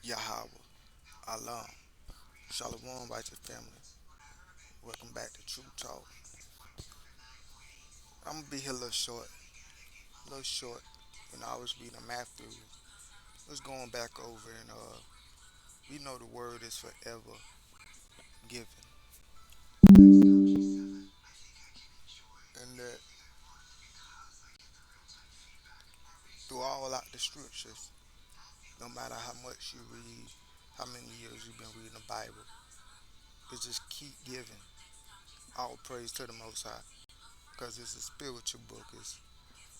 Yahweh, Alam, Shalom, righteous family. Welcome back to True Talk. I'm gonna be here a little short. I was reading Matthew. Was going back over, and we know the word is forever given, and that through all out the scriptures, no matter how much you read, how many years you've been reading the Bible, it just keep giving. All praise to the Most High, because it's a spiritual book. It's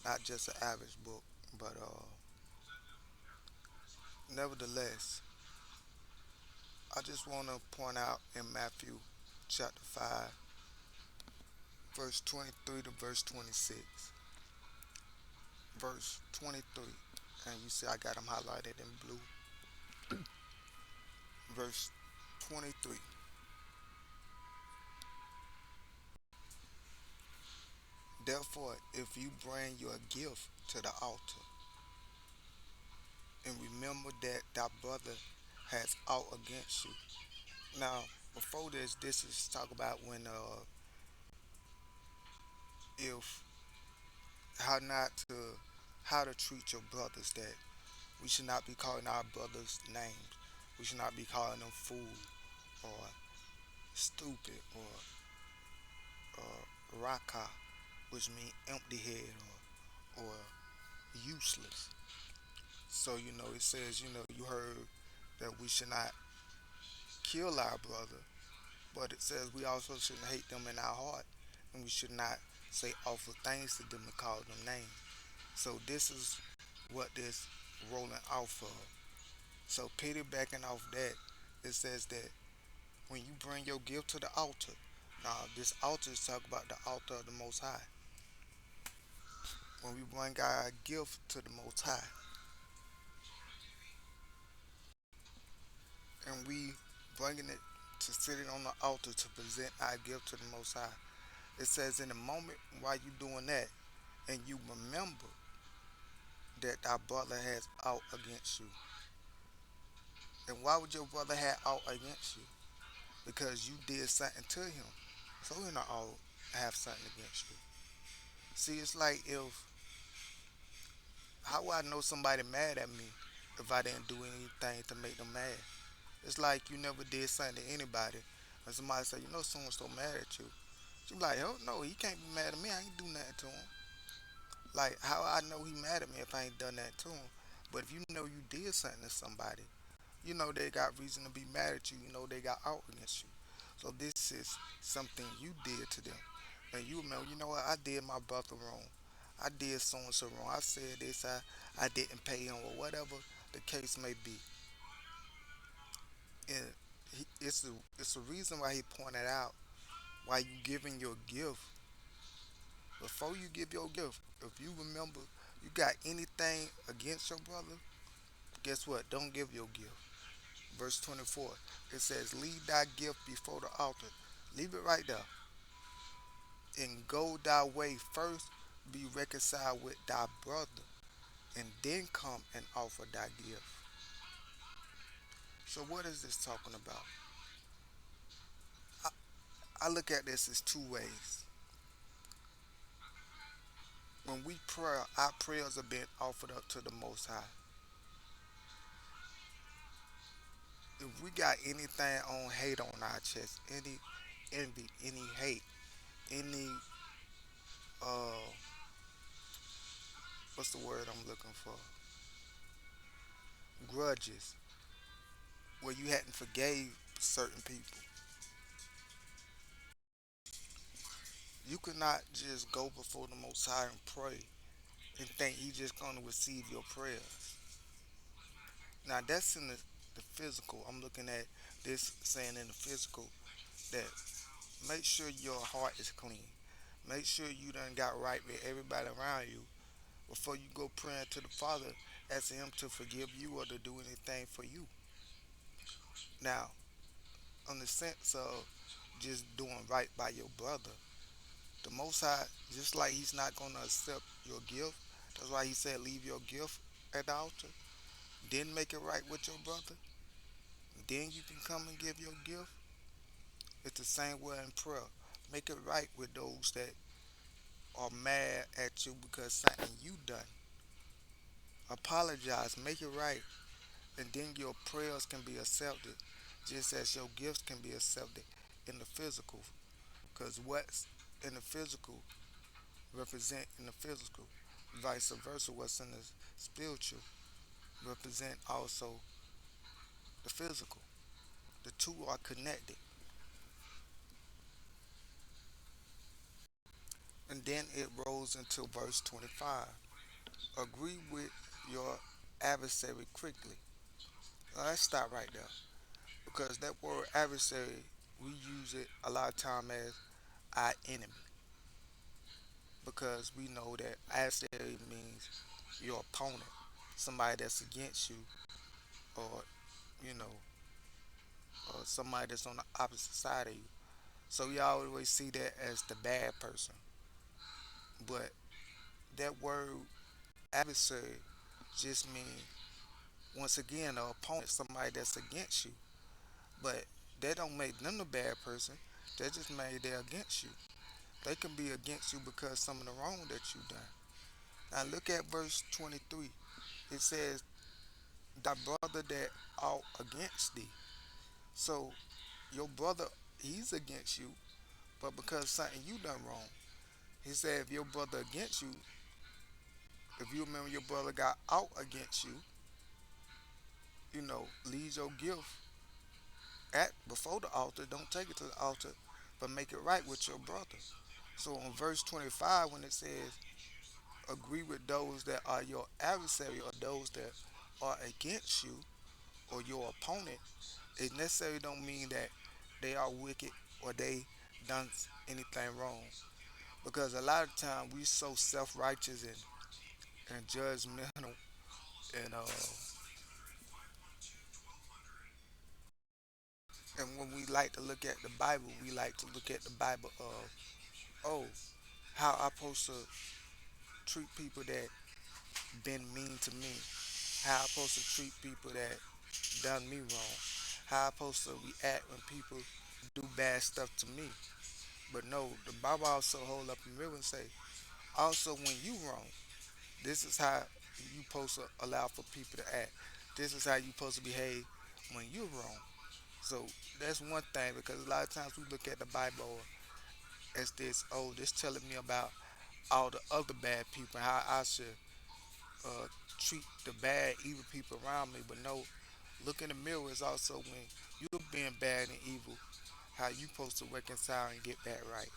not just an average book, but nevertheless, I just want to point out in Matthew chapter 5, verse 23 to verse 26. Verse 23, and you see I got them highlighted in blue. Verse 23. Therefore, if you bring your gift to the altar, and remember that thy brother has out against you. Now, before this is talk about when if how to treat your brothers, that we should not be calling our brothers names. We should not be calling them fool or stupid or raka, which means empty head or useless. So it says you heard that we should not kill our brother, but it says we also shouldn't hate them in our heart, and we should not say awful things to them and call them names. So this is what this rolling off of. So piggybacking off that, it says that when you bring your gift to the altar, now this altar is talk about the altar of the Most High. When we bring our gift to the Most High, and we bringing it to sit it on the altar to present our gift to the Most High, it says in the moment while you doing that, and you remember that thy brother has out against you. And why would your brother have out against you? Because you did something to him. So he not all have something against you. See, it's like if how would I know somebody mad at me if I didn't do anything to make them mad? It's like you never did something to anybody, and somebody say, someone's so mad at you. You be like, oh no, he can't be mad at me. I ain't do nothing to him. Like how I know he mad at me if I ain't done that to him. But if you know you did something to somebody, they got reason to be mad at you. They got out against you. So this is something you did to them. And you remember, what, I did my brother wrong. I did so and so wrong. I said this, I didn't pay him or whatever the case may be. And it's a reason why he pointed out why you giving your gift. Before you give your gift, if you remember you got anything against your brother, guess what? Don't give your gift. Verse 24, it says, leave thy gift before the altar. Leave it right there. And go thy way first, be reconciled with thy brother, and then come and offer thy gift. So what is this talking about? I, I look at this as two ways. When we pray, our prayers are being offered up to the Most High. If we got anything on hate on our chest, any envy, any hate, any uh, what's the word I'm looking for? Grudges, where you hadn't forgave certain people, you could not just go before the Most High and pray and think He just gonna receive your prayers. Now that's in the physical. I'm looking at this saying in the physical that make sure your heart is clean. Make sure you done got right with everybody around you before you go praying to the Father, asking Him to forgive you or to do anything for you. Now, on the sense of just doing right by your brother, the Most High, just like He's not gonna accept your gift, that's why He said leave your gift at the altar. Then make it right with your brother. Then you can come and give your gift. It's the same way in prayer. Make it right with those that are mad at you because something you done. Apologize, make it right, and then your prayers can be accepted, just as your gifts can be accepted in the physical. Because what's in the physical represent in the physical. Vice versa, what's in the spiritual represent also the physical. The two are connected. And then it rolls into verse 25. Agree with your adversary quickly. Now let's stop right there. Because that word adversary, we use it a lot of time as our enemy. Because we know that adversary means your opponent, somebody that's against you, or you know, or somebody that's on the opposite side of you. So we always see that as the bad person. But that word adversary just means once again an opponent, somebody that's against you. But they don't make them the bad person. They just made they against you. They can be against you because some of the wrong that you done. Now look at verse 23. It says, "Thy brother that out against thee." So your brother, he's against you, but because something you done wrong. He said, if your brother against you, if you remember your brother got out against you, leave your gift at before the altar. Don't take it to the altar, but make it right with your brother. So on verse 25, when it says, agree with those that are your adversary or those that are against you or your opponent, it necessarily don't mean that they are wicked or they done anything wrong. Because a lot of times we so self-righteous and judgmental and when we like to look at the Bible, we like to look at the Bible of, oh, how I supposed to treat people that been mean to me, how I supposed to treat people that done me wrong, how I supposed to react when people do bad stuff to me. But no, the Bible also hold up a mirror and say, also when you wrong, this is how you supposed to allow for people to act. This is how you supposed to behave when you're wrong. So that's one thing because a lot of times we look at the Bible as this, oh, this telling me about all the other bad people, how I should uh, treat the bad, evil people around me. But no, look in the mirror is also when you're being bad and evil, how you supposed to reconcile and get that right.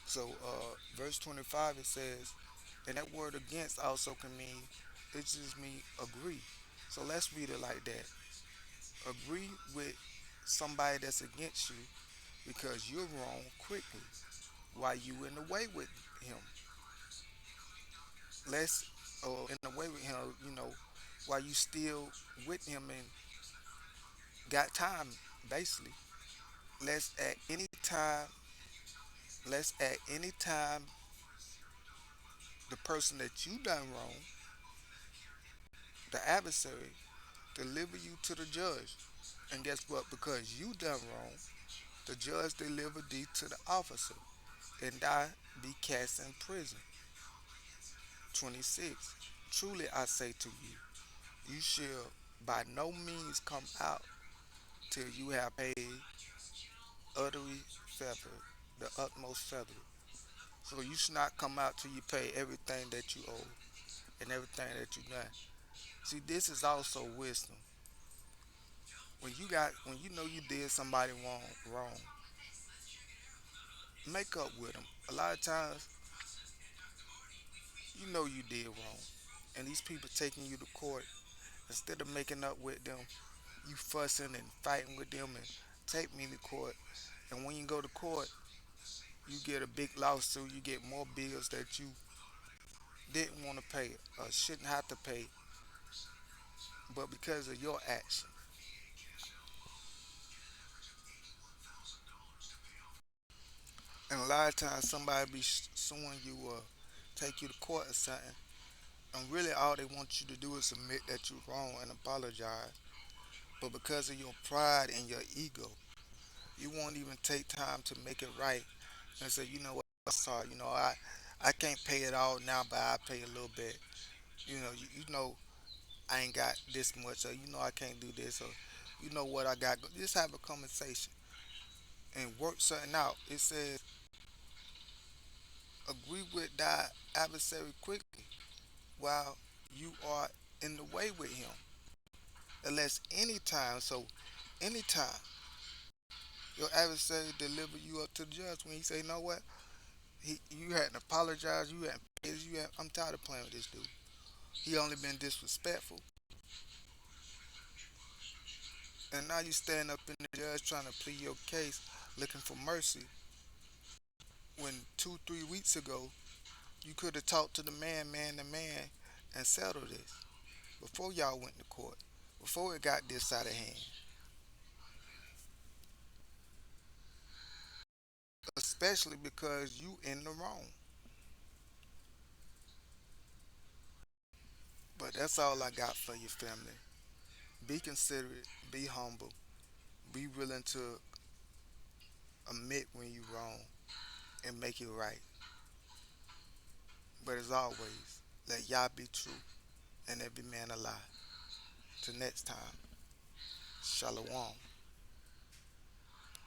So verse 25 it says, and that word against also can mean, it just mean agree. So let's read it like that. Agree with somebody that's against you because you're wrong quickly while you in the way with him. Let's in the way with him, while you still with him and got time, basically. Let's at any time, let's at any time the person that you done wrong, the adversary, deliver you to the judge. And guess what? Because you done wrong, the judge deliver thee to the officer, and thou be cast in prison. 26. Truly I say to you, you shall by no means come out till you have paid utterly feather, the utmost feather. So you should not come out till you pay everything that you owe and everything that you done. See, this is also wisdom. When you know you did somebody wrong, make up with them. A lot of times, you know you did wrong, and these people taking you to court instead of making up with them, you fussing and fighting with them and take me to court. And when you go to court, you get a big lawsuit. You get more bills that you didn't want to pay or shouldn't have to pay, but because of your action. And a lot of times somebody be suing you or take you to court or something, and really all they want you to do is admit that you're wrong and apologize. But because of your pride and your ego, you won't even take time to make it right and say, you know what, I'm sorry, I can't pay it all now, but I'll pay a little bit. You know, I ain't got this much, or I can't do this, or you know what I got. Just have a conversation and work something out. It says agree with thy adversary quickly while you are in the way with him. Unless anytime, so anytime your adversary deliver you up to the judge when he say, you know what, you hadn't apologized, you hadn't paid, I'm tired of playing with this dude. He only been disrespectful, and now you stand up in the judge trying to plead your case, looking for mercy. When 2, 3 weeks ago you could have talked to the man to man, and settled this before y'all went to court, before it got this out of hand. Especially because you in the wrong. But that's all I got for you, family. Be considerate, be humble, be willing to admit when you wrong and make it right. But as always, let Yah be true and every man a lie. Till next time, Shalom.